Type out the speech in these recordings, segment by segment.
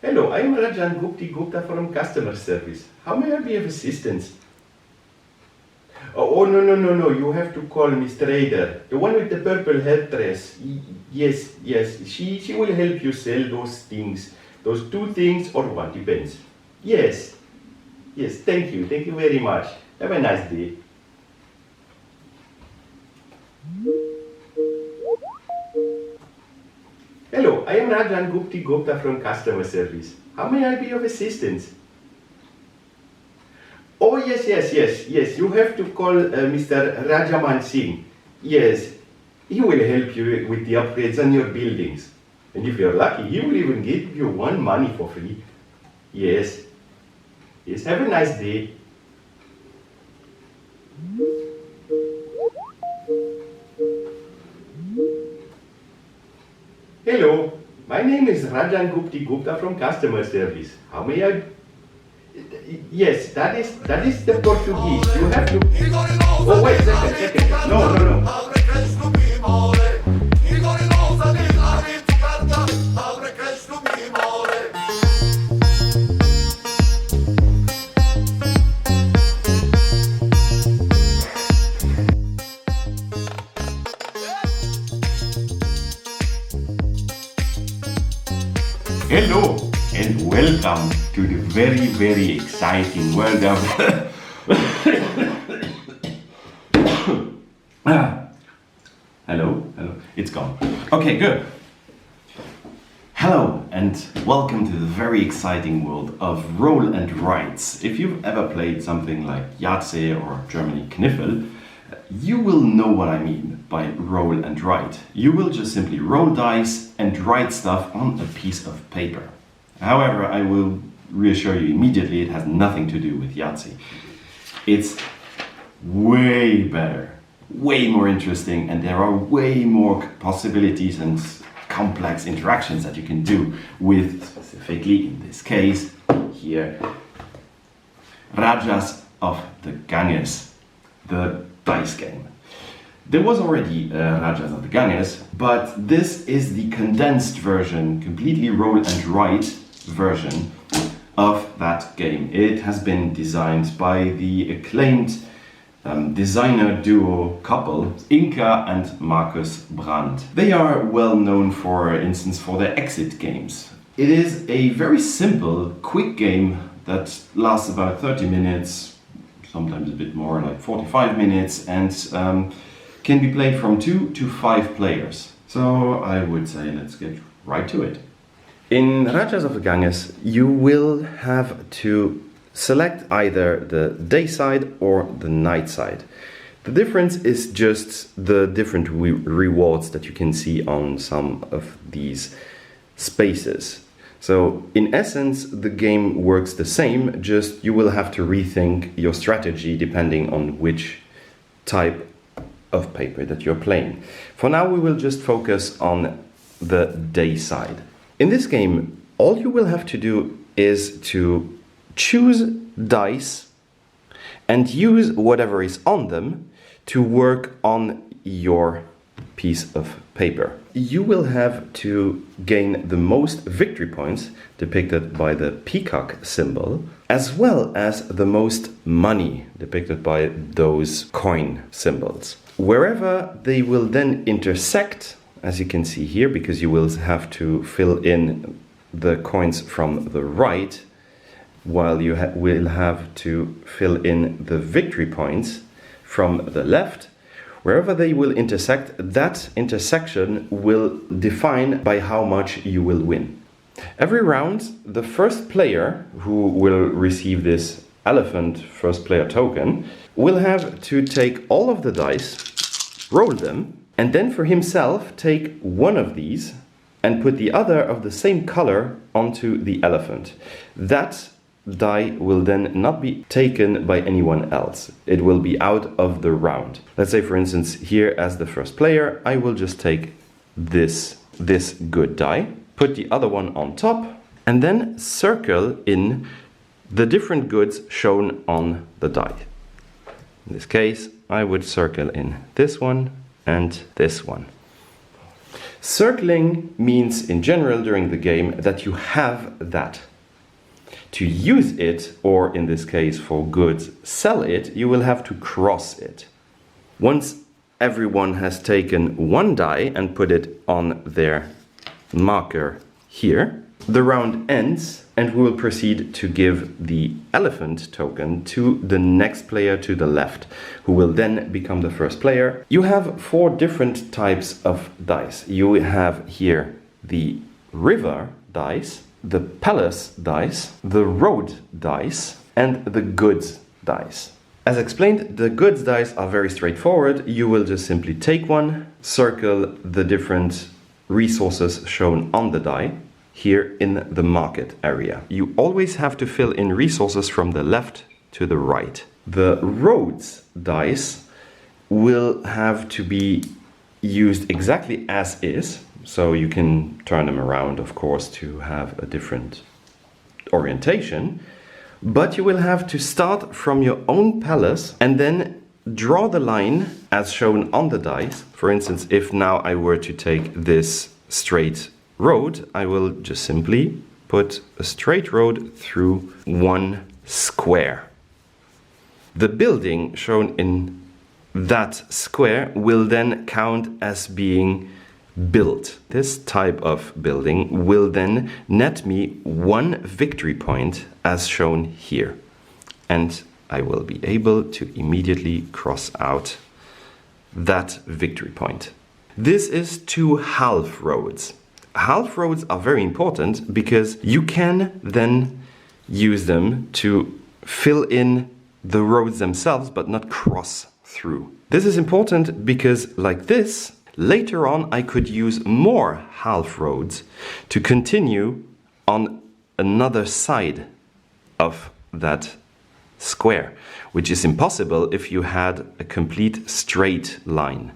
Hello, I'm Rajan Gupta from customer service. How may I be of assistance? Oh, no, you have to call Miss Trader, the one with the purple headdress. Yes, she will help you sell those things. Those two things or one, depends. Yes, thank you very much. Have a nice day. Hello, I am Rajan Gupta from customer service. How may I be of assistance? Oh, yes, you have to call Mr. Rajaman Singh. Yes, he will help you with the upgrades on your buildings. And if you're lucky, he will even give you one money for free. Yes, have a nice day. Hello, my name is Rajan Gupta from customer service. How may I? Yes, that is the Portuguese. You have to. Oh, wait, second. No. Hello and welcome to the very exciting world of Hello, it's gone. Okay, good. Hello and welcome to the very exciting world of roll and writes. If you've ever played something like Yahtzee or Germany Kniffel, you will know what I mean by roll and write. You will just simply roll dice and write stuff on a piece of paper. However, I will reassure you immediately it has nothing to do with Yahtzee. It's way better, way more interesting, and there are way more possibilities and complex interactions that you can do with, specifically in this case, here, Rajas of the Ganges, the dice game. There was already Rajas of the Ganges, but this is the condensed version, completely roll and write version of that game. It has been designed by the acclaimed designer duo couple Inka and Markus. They are well known, for instance, for their exit games. It is a very simple, quick game that lasts about 30 minutes, sometimes a bit more, like 45 minutes, and can be played from 2 to 5 players. So I would say let's get right to it. In Rajas of the Ganges, you will have to select either the day side or the night side. The difference is just the different rewards that you can see on some of these spaces. So in essence, the game works the same, just you will have to rethink your strategy depending on which type of paper that you're playing. For now, we will just focus on the day side. In this game, all you will have to do is to choose dice and use whatever is on them to work on your piece of paper. You will have to gain the most victory points, depicted by the peacock symbol, as well as the most money, depicted by those coin symbols. Wherever they will then intersect, as you can see here, because you will have to fill in the coins from the right, while you will have to fill in the victory points from the left. Wherever they will intersect, that intersection will define by how much you will win. Every round, the first player who will receive this elephant first player token will have to take all of the dice, roll them, and then for himself take one of these and put the other of the same color onto the elephant. That die will then not be taken by anyone else. It will be out of the round. Let's say, for instance, here as the first player, I will just take this good die, put the other one on top, and then circle in the different goods shown on the die. In this case, I would circle in this one and this one. Circling means in general during the game that you have that. To use it, or in this case for goods, sell it, you will have to cross it. Once everyone has taken one die and put it on their marker here, the round ends and we will proceed to give the elephant token to the next player to the left, who will then become the first player. You have 4 different types of dice. You have here the river dice, the palace dice, the road dice, and the goods dice. As explained, the goods dice are very straightforward. You will just simply take one, circle the different resources shown on the die here in the market area. You always have to fill in resources from the left to the right. The roads dice will have to be used exactly as is, so you can turn them around, of course, to have a different orientation, but you will have to start from your own palace and then draw the line as shown on the dice. For instance, if now I were to take this straight road, I will just simply put a straight road through one square. The building shown in that square will then count as being built. This type of building will then net me 1 victory point as shown here. And I will be able to immediately cross out that victory point. This is 2 half roads. Half roads are very important because you can then use them to fill in the roads themselves but not cross through. This is important because like this, later on I could use more half roads to continue on another side of that square, which is impossible if you had a complete straight line.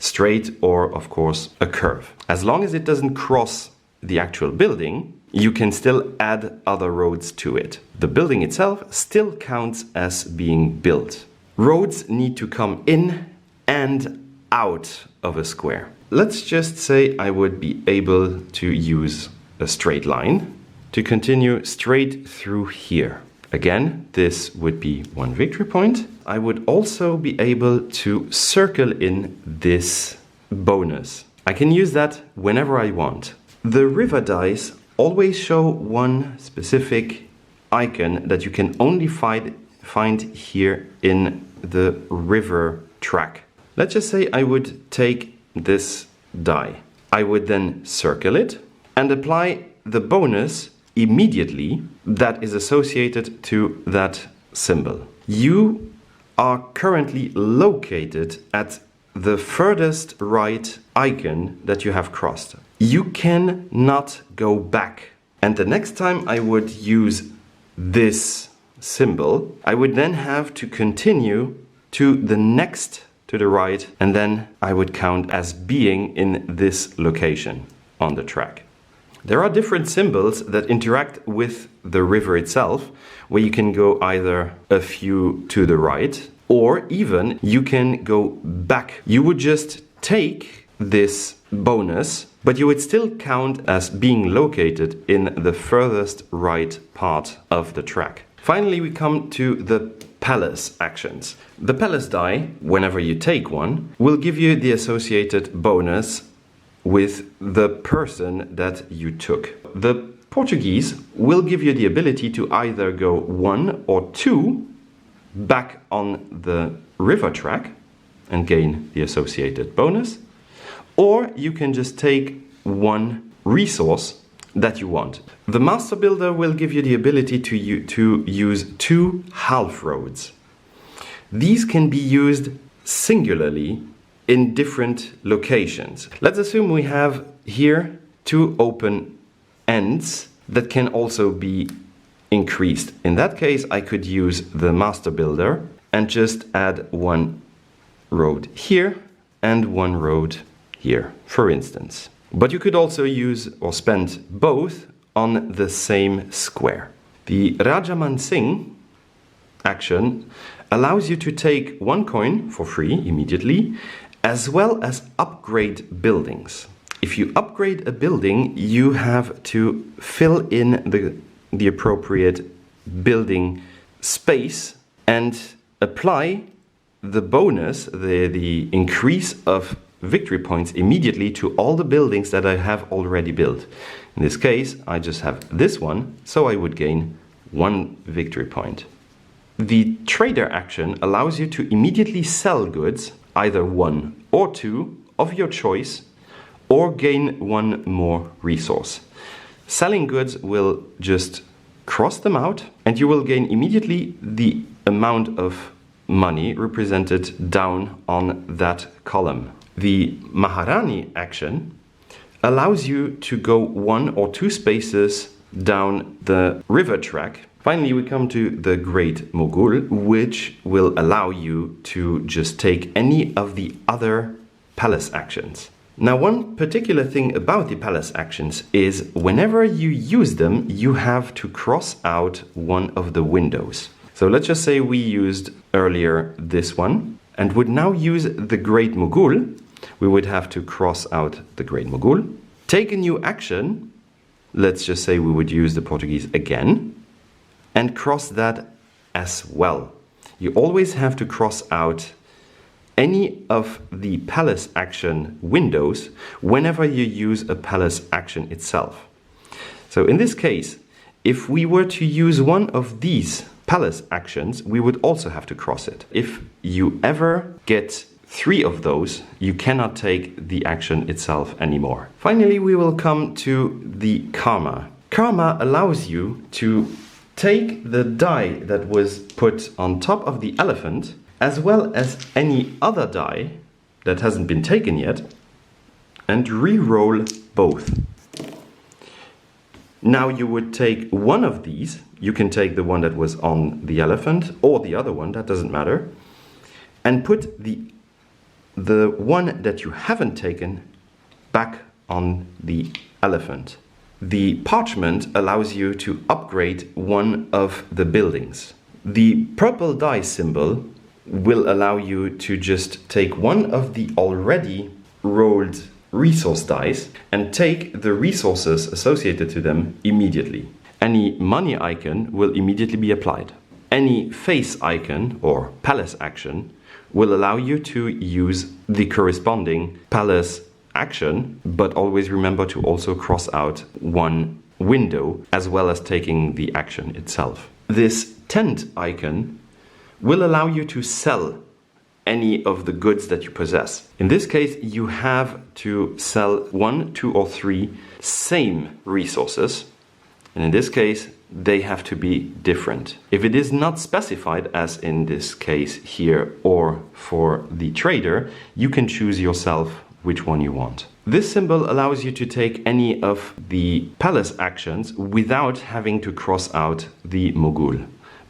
Straight or, of course, a curve. As long as it doesn't cross the actual building, you can still add other roads to it. The building itself still counts as being built. Roads need to come in and out of a square. Let's just say I would be able to use a straight line to continue straight through here. Again, this would be 1 victory point. I would also be able to circle in this bonus. I can use that whenever I want. The river dice always show one specific icon that you can only find here in the river track. Let's just say I would take this die. I would then circle it and apply the bonus immediately that is associated to that symbol. You are currently located at the furthest right icon that you have crossed. You cannot go back. And the next time I would use this symbol, I would then have to continue to the next to the right, and then I would count as being in this location on the track. There are different symbols that interact with the river itself, where you can go either a few to the right, or even you can go back. You would just take this bonus, but you would still count as being located in the furthest right part of the track. Finally, we come to the palace actions. The palace die, whenever you take one, will give you the associated bonus with the person that you took. The Portuguese will give you the ability to either go 1 or 2 back on the river track and gain the associated bonus, or you can just take 1 resource that you want. The Master Builder will give you the ability to use 2 half roads. These can be used singularly in different locations. Let's assume we have here 2 open ends that can also be increased. In that case, I could use the Master Builder and just add 1 road here and 1 road here, for instance. But you could also use or spend both on the same square. The Rajaman Singh action allows you to take 1 coin for free immediately as well as upgrade buildings. If you upgrade a building, you have to fill in the appropriate building space and apply the bonus, the increase of victory points immediately to all the buildings that I have already built. In this case, I just have this one, so I would gain 1 victory point. The trader action allows you to immediately sell goods, either 1 or 2 of your choice, or gain 1 more resource. Selling goods will just cross them out, and you will gain immediately the amount of money represented down on that column. The Maharani action allows you to go 1 or 2 spaces down the river track. Finally, we come to the Great Mogul, which will allow you to just take any of the other palace actions. Now, one particular thing about the palace actions is whenever you use them, you have to cross out one of the windows. So let's just say we used earlier this one and would now use the Great Mogul. We would have to cross out the Great Mogul, take a new action. Let's just say we would use the Portuguese again and cross that as well. You always have to cross out any of the palace action windows whenever you use a palace action itself. So in this case, if we were to use one of these palace actions, we would also have to cross it. If you ever get 3 of those, you cannot take the action itself anymore. Finally, we will come to the karma. Karma allows you to take the die that was put on top of the elephant, as well as any other die that hasn't been taken yet, and re-roll both. Now you would take one of these. You can take the one that was on the elephant or the other one, that doesn't matter, and put the one that you haven't taken back on the elephant. The parchment allows you to upgrade one of the buildings. The purple die symbol will allow you to just take one of the already rolled resource dice and take the resources associated to them immediately. Any money icon will immediately be applied. Any face icon or palace action will allow you to use the corresponding palace action, but always remember to also cross out one window as well as taking the action itself. This tent icon will allow you to sell any of the goods that you possess. In this case, you have to sell 1, 2, or 3 same resources. And in this case, they have to be different. If it is not specified, as in this case here or for the trader, you can choose yourself which one you want. This symbol allows you to take any of the palace actions without having to cross out the mogul.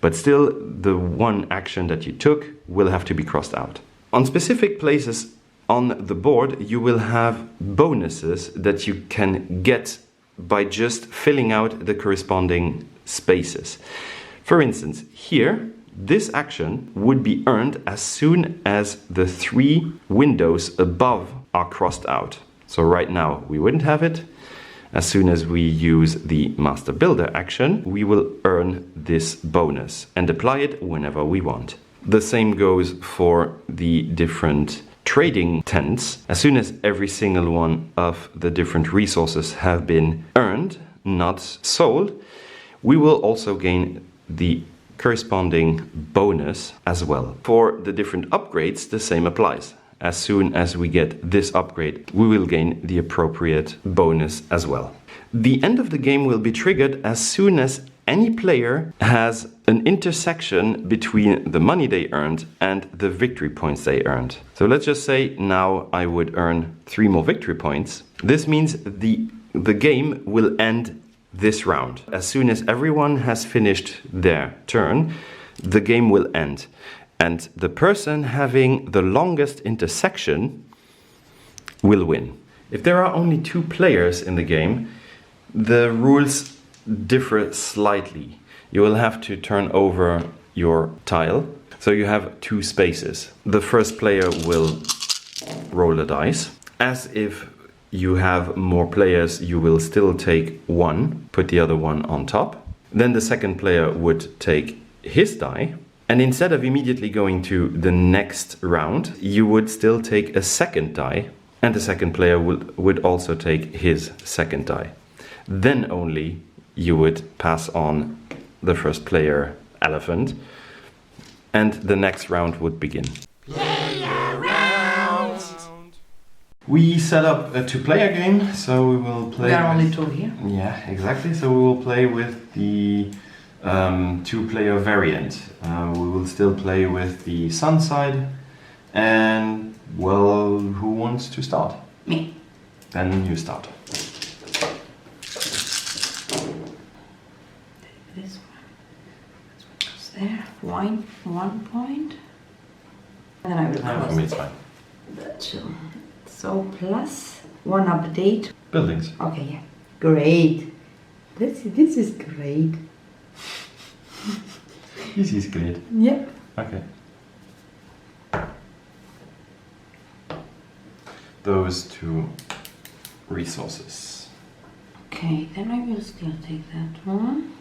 But still, the one action that you took will have to be crossed out. On specific places on the board, you will have bonuses that you can get by just filling out the corresponding spaces. For instance, here, this action would be earned as soon as the 3 windows above are crossed out. So right now, we wouldn't have it. As soon as we use the Master Builder action, we will earn this bonus and apply it whenever we want. The same goes for the different trading tents. As soon as every single one of the different resources have been earned, not sold, we will also gain the corresponding bonus as well. For the different upgrades, the same applies. As soon as we get this upgrade, we will gain the appropriate bonus as well. The end of the game will be triggered as soon as any player has an intersection between the money they earned and the victory points they earned. So let's just say now I would earn 3 more victory points. This means the game will end this round. As soon as everyone has finished their turn, the game will end. And the person having the longest intersection will win. If there are only 2 players in the game, the rules differ slightly. You will have to turn over your tile, so you have 2 spaces. The first player will roll a dice. As if you have more players, you will still take one, put the other one on top. Then the second player would take his die. And instead of immediately going to the next round, you would still take a second die. And the second player would also take his second die. Then only you would pass on the first player, elephant. And the next round would begin. We set up a two-player game, so we will play. We are only two here. Yeah, exactly. So we will play with the two-player variant. We will still play with the sun side, and well, who wants to start? Me. Then you start. This one. This one goes there. 1 point. And then I will cross. For me, it's fine. The two. So plus 1 update. Buildings. Okay, yeah. Great. This is great. This is great. Yep. Okay. Those two resources. Okay, then I will still take that one.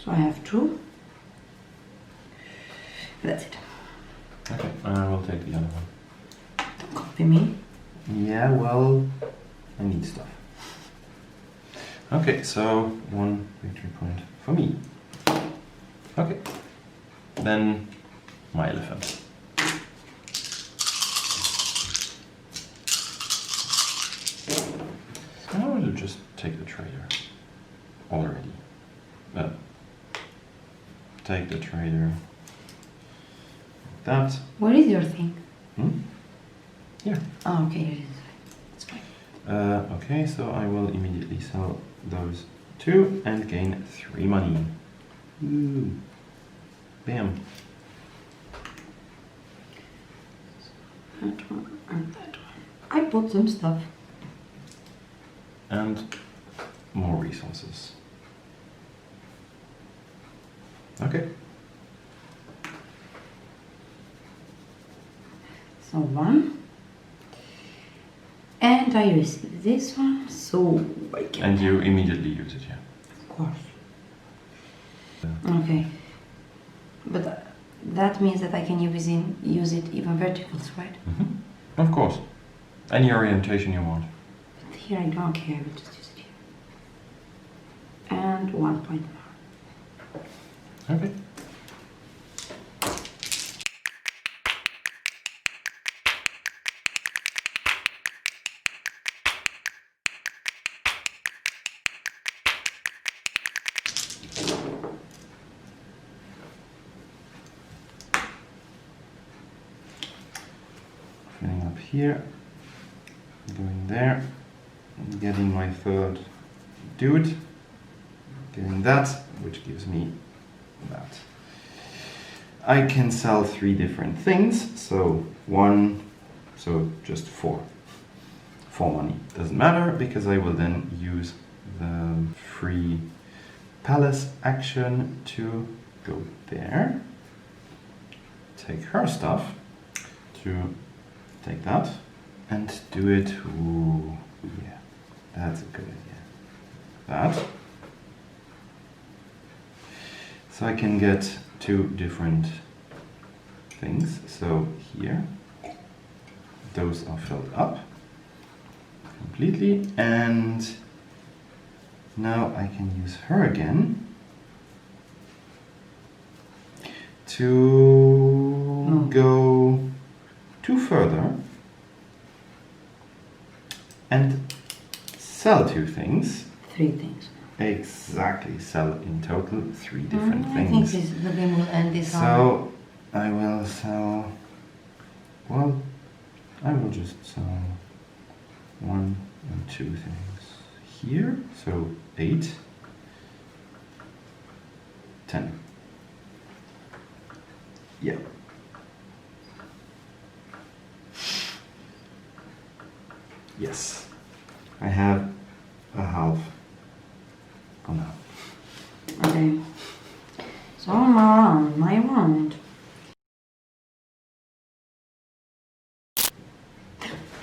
So I have 2. That's it. Okay, I will take the other one. Don't copy me. Yeah, well, I need stuff. Okay, so 1 victory point for me. Okay, then my elephant. I will just take the trader already. Take the trader. That. What is your thing? Here. Oh, okay, it is. It's fine. Okay, so I will immediately sell those 2 and gain 3 money. Ooh. Bam. That one and that one. I bought some stuff. And more resources. Okay. So 1. And I receive this one, so I can... And you immediately use it, yeah. Of course. Okay. But that means that I can use it even verticals, right? Of course. Any orientation you want. But here I don't care, I will just use it here. And 1 point more. Okay. Filling up here, going there, getting my third dude, getting that, which gives me that. I can sell 3 different things, so just 4. 4 money. Doesn't matter, because I will then use the free palace action to go there, take her stuff, to take that, and do it. Ooh, yeah, that's a good idea. That. So I can get 2 different things. So here, those are filled up completely, and now I can use her again to go 2 further and sell 2 things. 3 things. Exactly, sell in total 3 different I things. think the game will end this on. So I will sell, well, I will just sell 1 and 2 things here. So 8, 10. Yeah. Yes, I have a half for now. Okay. So my round.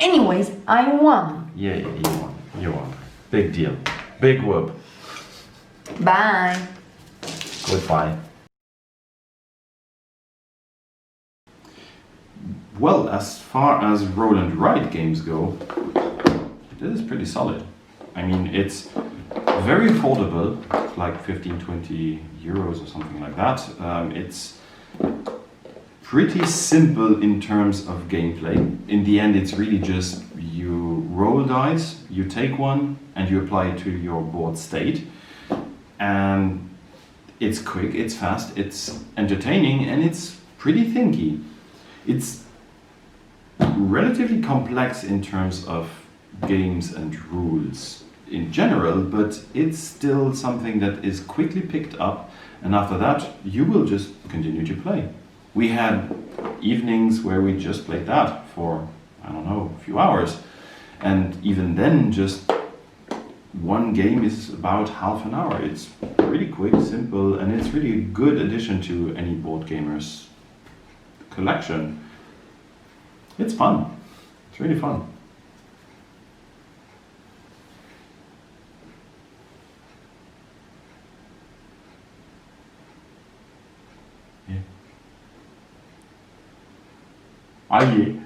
Anyways, I won. Yeah, you won. You won. Big deal. Big whoop. Bye. Goodbye. Well, as far as roll and write games go, this is pretty solid. I mean, it's very affordable, like 15, 20 euros or something like that. It's pretty simple in terms of gameplay. In the end, it's really just you roll dice, you take one, and you apply it to your board state. And it's quick, it's fast, it's entertaining, and it's pretty thinky. It's relatively complex in terms of games and rules in general, but it's still something that is quickly picked up, and after that you will just continue to play. We had evenings where we just played that for, I don't know, a few hours, and even then just one game is about half an hour. It's really quick, simple, and it's really a good addition to any board gamer's collection. It's fun. It's really fun. Yeah. Aye.